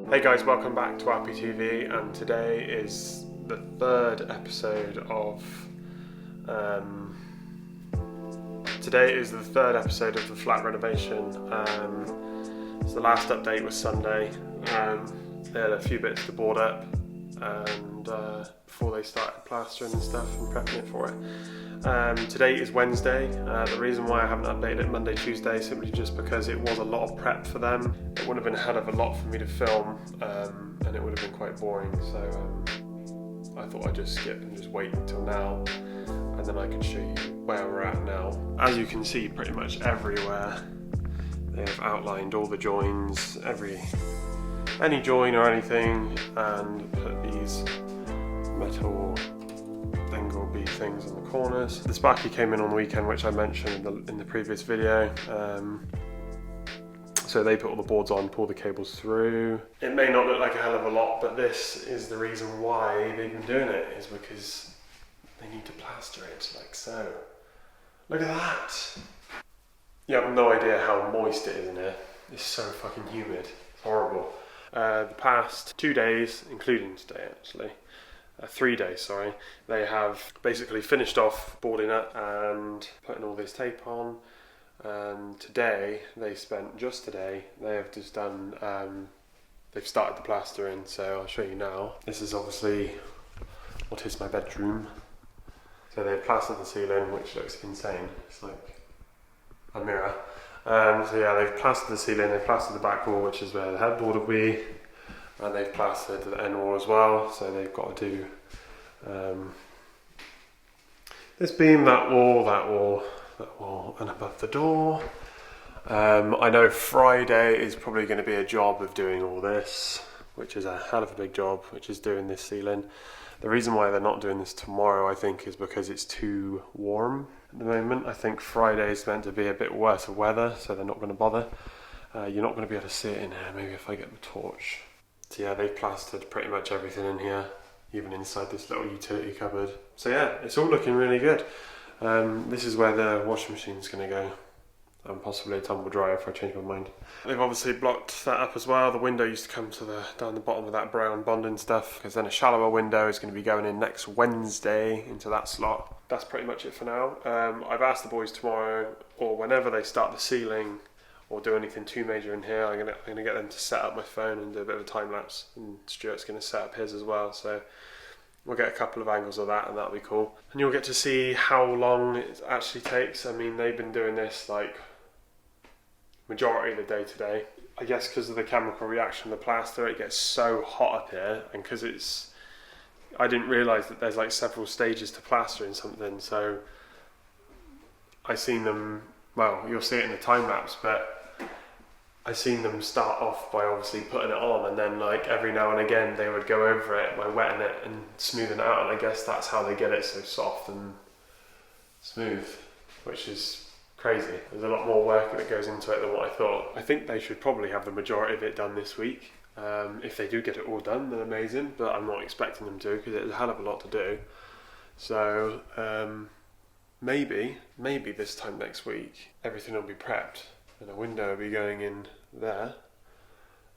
Hey guys, welcome back to RPTV, and today is the third episode of the flat renovation. So the last update was Sunday. They had a few bits to board up, and before they started plastering and stuff and prepping it for it. Today is Wednesday. The reason why I haven't updated it Monday, Tuesday, simply just because it was a lot of prep for them. It would have been a hell of a lot for me to film, and it would have been quite boring. So I thought I'd just skip and just wait until now, and then I can show you where we're at now. As you can see, pretty much everywhere they have outlined all the joins, any join or anything, and put these metal dingle bead things in the corners. The Sparky came in on the weekend, which I mentioned in the previous video. So they put all the boards on, pull the cables through. It may not look like a hell of a lot, but this is the reason why they've been doing it, is because they need to plaster it like so. Look at that! You have no idea how moist it is in here. It's so fucking humid. It's horrible. The past 2 days, including today actually, 3 days, sorry, they have basically finished off boarding up and putting all this tape on. And today, they have just done, they've started the plastering, so I'll show you now. This is obviously what is my bedroom. So they've plastered the ceiling, which looks insane. It's like a mirror. So yeah, they've plastered the ceiling, they've plastered the back wall, which is where the headboard will be. And they've plastered the end wall as well, so they've got to do this beam, that wall, and above the door. I know Friday is probably going to be a job of doing all this, which is a hell of a big job, which is doing this ceiling. The reason why they're not doing this tomorrow, I think, is because it's too warm at the moment. I think Friday is meant to be a bit worse of weather, so they're not going to bother. You're not going to be able to see it in here, maybe if I get the torch. So yeah, they've plastered pretty much everything in here, even inside this little utility cupboard. So yeah, it's all looking really good. This is where the washing machine's going to go, and possibly a tumble dryer if I change my mind. They've obviously blocked that up as well. The window used to come to down the bottom of that brown bonding stuff, because then a shallower window is going to be going in next Wednesday into that slot. That's pretty much it for now. I've asked the boys tomorrow, or whenever they start the ceiling, or do anything too major in here, I'm gonna get them to set up my phone and do a bit of a time lapse, and Stuart's gonna set up his as well, so we'll get a couple of angles of that, and that'll be cool. And you'll get to see how long it actually takes. I mean, they've been doing this like majority of the day today. I guess because of the chemical reaction of the plaster, it gets so hot up here, and because I didn't realise that there's like several stages to plastering something, so I seen them, well, you'll see it in the time lapse, but I seen them start off by obviously putting it on, and then like every now and again they would go over it by wetting it and smoothing it out, and I guess that's how they get it so soft and smooth, which is crazy. There's a lot more work that goes into it than what I thought. I think they should probably have the majority of it done this week. If they do get it all done, then amazing, but I'm not expecting them to, because it's a hell of a lot to do. So maybe this time next week everything will be prepped and a window will be going in there,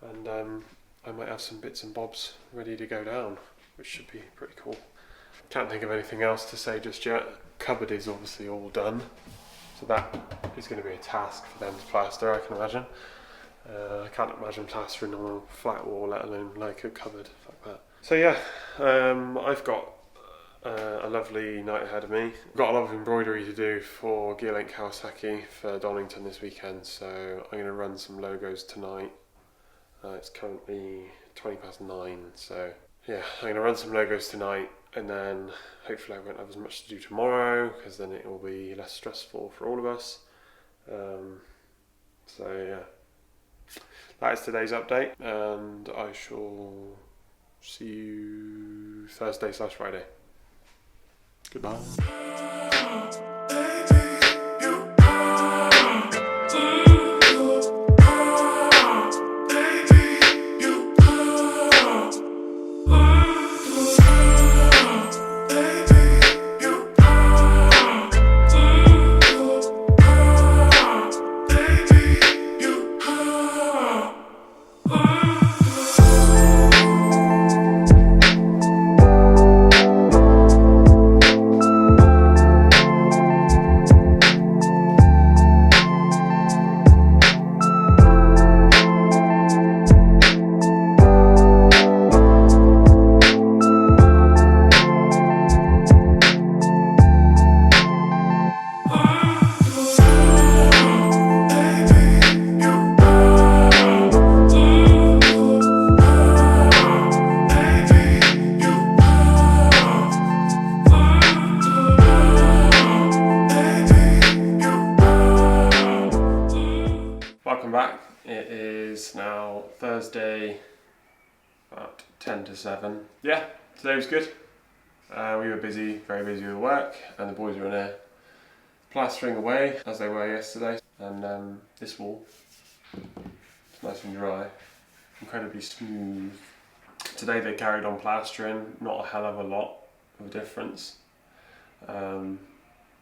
and I might have some bits and bobs ready to go down, which should be pretty cool. Can't think of anything else to say just yet. Cupboard is obviously all done, so that is going to be a task for them to plaster, I can imagine. I can't imagine plastering on a flat wall, let alone like a cupboard like that. So yeah, I've got a lovely night ahead of me. I've got a lot of embroidery to do for Gearlink Kawasaki for Donington this weekend, so I'm going to run some logos tonight. It's currently 9:20, so yeah, I'm going to run some logos tonight, and then hopefully I won't have as much to do tomorrow, because then it will be less stressful for all of us. So yeah, that is today's update, and I shall see you Thursday/Friday. Goodbye. Welcome back. It is now Thursday, about 10 to 7. Yeah, today was good. We were busy, very busy with work, and the boys were in there plastering away as they were yesterday. And this wall is nice and dry, incredibly smooth. Today they carried on plastering, not a hell of a lot of a difference.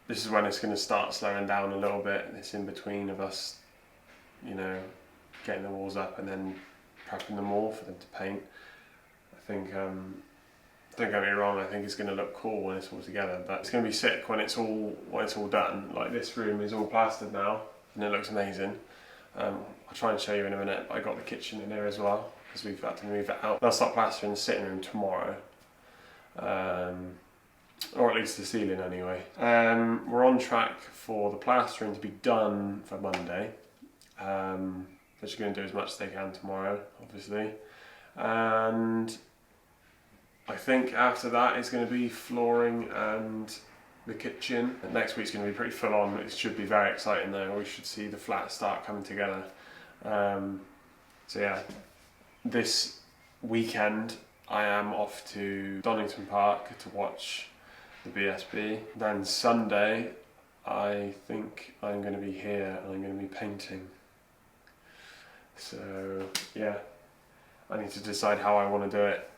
This is when it's going to start slowing down a little bit. It's in between of us, you know, getting the walls up and then prepping them all for them to paint. I think, don't get me wrong, I think it's going to look cool when it's all together, but it's going to be sick when it's all done. Like, this room is all plastered now and it looks amazing. I'll try and show you in a minute, but I got the kitchen in there as well because we've had to move it out. They'll start plastering the sitting room tomorrow. Or at least the ceiling anyway. We're on track for the plastering to be done for Monday. They're just going to do as much as they can tomorrow, obviously. And I think after that it's going to be flooring and the kitchen. And next week's going to be pretty full on. It should be very exciting though. We should see the flat start coming together. So yeah, this weekend I am off to Donington Park to watch the BSB. Then Sunday I think I'm going to be here and I'm going to be painting. So yeah, I need to decide how I want to do it.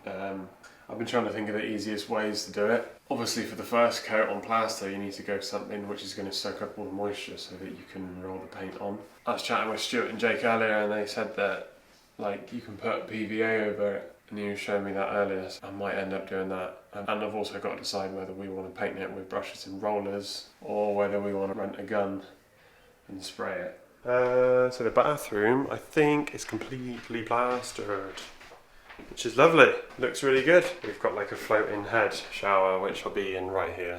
I've been trying to think of the easiest ways to do it. Obviously for the first coat on plaster you need to go something which is going to soak up all the moisture so that you can roll the paint on. I was chatting with Stuart and Jake earlier and they said that like you can put PVA over it, and you showed me that earlier, so I might end up doing that. And I've also got to decide whether we want to paint it with brushes and rollers or whether we want to rent a gun and spray it. So the bathroom I think is completely plastered, which is lovely. Looks really good. We've got like a floating head shower which will be in right here.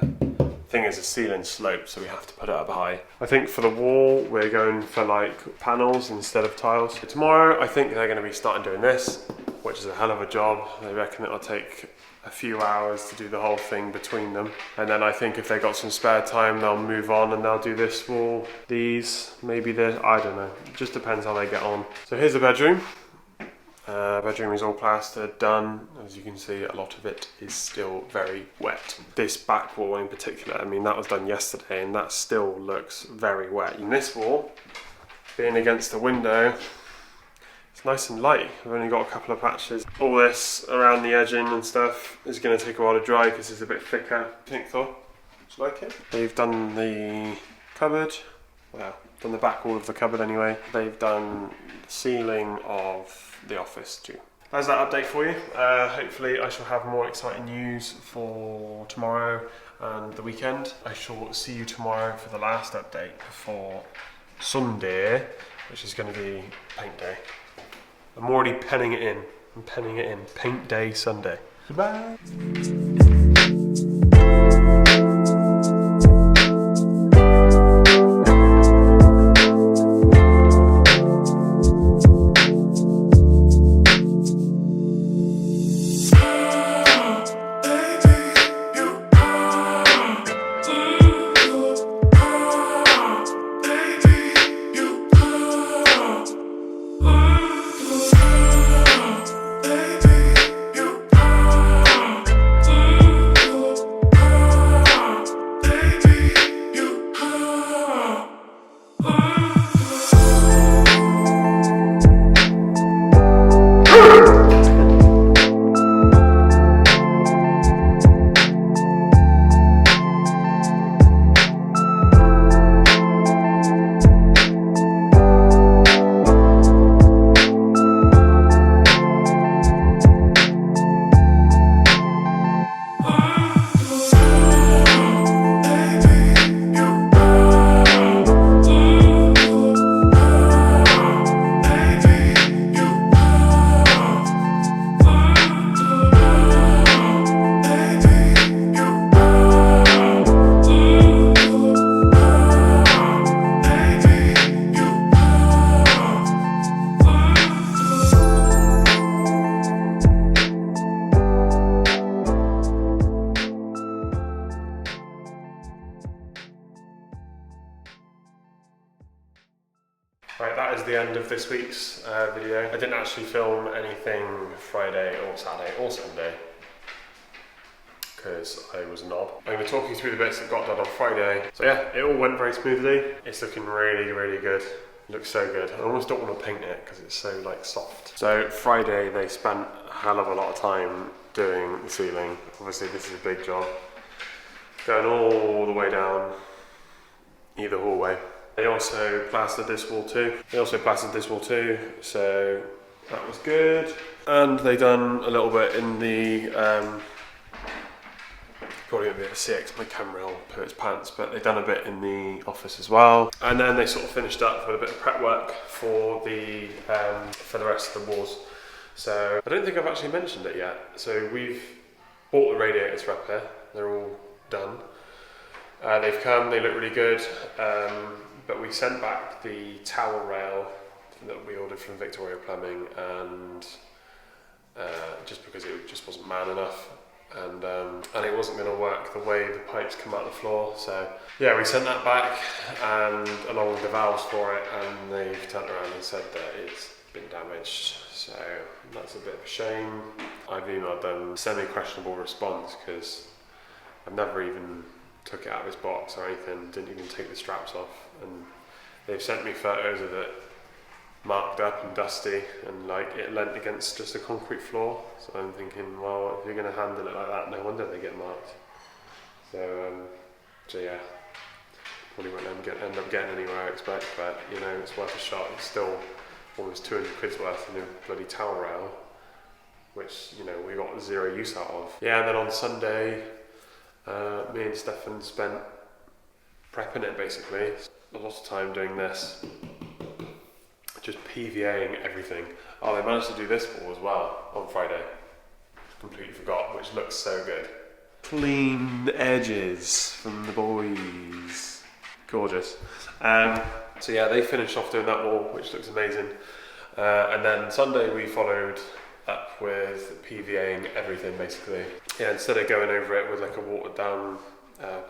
Thing is, a ceiling slope, so we have to put it up high. I think for the wall we're going for like panels instead of tiles. So tomorrow I think they're going to be starting doing this, which is a hell of a job. They reckon it'll take a few hours to do the whole thing between them. And then I think if they got some spare time they'll move on and they'll do this wall, these, maybe this, I don't know. It just depends how they get on. So here's the bedroom. Bedroom is all plastered, done. As you can see, a lot of it is still very wet. This back wall in particular, I mean that was done yesterday and that still looks very wet. And this wall, being against the window, it's nice and light. I've only got a couple of patches. All this around the edging and stuff is going to take a while to dry because it's a bit thicker. I think Thor, do you like it? They've done the cupboard, well, done the back wall of the cupboard anyway. They've done the ceiling of the office too. There's that update for you. Hopefully I shall have more exciting news for tomorrow and the weekend. I shall see you tomorrow for the last update for Sunday, which is going to be paint day. I'm already penning it in. I'm penning it in. Paint day Sunday. Goodbye. Right, that is the end of this week's video. I didn't actually film anything Friday or Saturday or Sunday because I was a knob. I'm going to talk you through the bits that got done on Friday. So yeah, it all went very smoothly. It's looking really, really good. It looks so good. I almost don't want to paint it because it's so like soft. So Friday they spent a hell of a lot of time doing the ceiling. Obviously this is a big job. Going all the way down either hallway. They also plastered this wall too. So that was good. And they done a little bit in the, probably going to be able to see it because my camera will put its pants, but they've done a bit in the office as well. And then they sort of finished up with a bit of prep work for the rest of the walls. So I don't think I've actually mentioned it yet. So we've bought the radiators for up here. They're all done. They've come, they look really good. But we sent back the towel rail that we ordered from Victoria Plumbing, and just because it just wasn't man enough, and it wasn't going to work the way the pipes come out the floor. So yeah, we sent that back and along with the valves for it, and they've turned around and said that it's been damaged. So that's a bit of a shame. I've emailed them semi-questionable response because I've never even took it out of his box or anything, didn't even take the straps off, and they've sent me photos of it marked up and dusty and like it leant against just a concrete floor. So I'm thinking, well, if you're going to handle it like that, no wonder they get marked. So yeah, probably won't end up getting anywhere I expect, but you know, it's worth a shot. It's still almost 200 quid's worth in a bloody towel rail, which, you know, we got zero use out of. Yeah, and then on Sunday, me and Stefan spent prepping it basically. A lot of time doing this, just PVAing everything. Oh, they managed to do this wall as well on Friday. Completely forgot, which looks so good. Clean edges from the boys. Gorgeous. So yeah, they finished off doing that wall, which looks amazing. And then Sunday we followed up with PVAing everything basically. Yeah, instead of going over it with like a watered down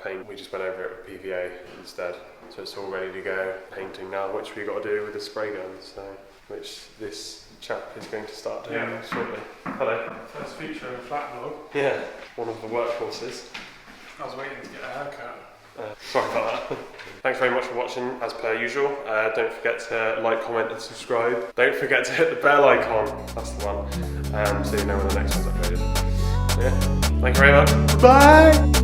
paint, we just went over it with PVA instead. So it's all ready to go. Painting now, which we got to do with the spray gun, so which this chap is going to start doing shortly. Hello. First feature of a flat vlog. Yeah, one of the workhorses. I was waiting to get a haircut. Sorry about that. Thanks very much for watching, as per usual. Don't forget to like, comment and subscribe. Don't forget to hit the bell icon, that's the one, so you know when the next one's uploaded. So yeah, thank you very much. Bye!